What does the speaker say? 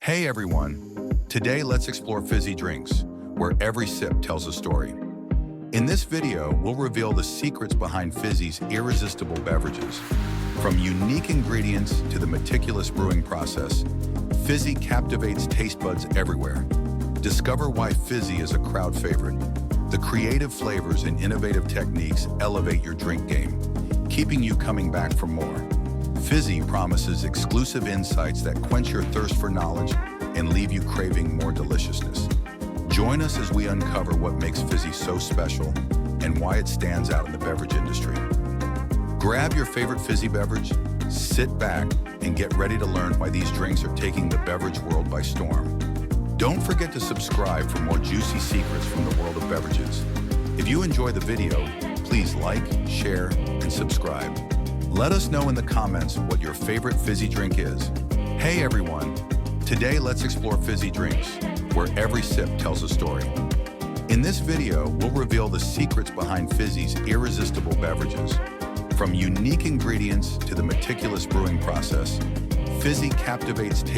Hey everyone! Today let's explore fizzy drinks, where every sip tells a story. In this video, we'll reveal the secrets behind Fizzi's irresistible beverages. From unique ingredients to the meticulous brewing process, Fizzi captivates taste buds everywhere. Discover why Fizzi is a crowd favorite. The creative flavors and innovative techniques elevate your drink game, keeping you coming back for more. Fizzi promises exclusive insights that quench your thirst for knowledge and leave you craving more deliciousness. Join us as we uncover what makes Fizzi so special and why it stands out in the beverage industry. Grab your favorite fizzy beverage, sit back, and get ready to learn why these drinks are taking the beverage world by storm. Don't forget to subscribe for more juicy secrets from the world of beverages. If you enjoy the video, please like, share, and subscribe. Let us know in the comments what your favorite fizzy drink is. Hey everyone! Today let's explore fizzy drinks, where every sip tells a story. In this video, we'll reveal the secrets behind Fizzi's irresistible beverages. From unique ingredients to the meticulous brewing process, Fizzi captivates taste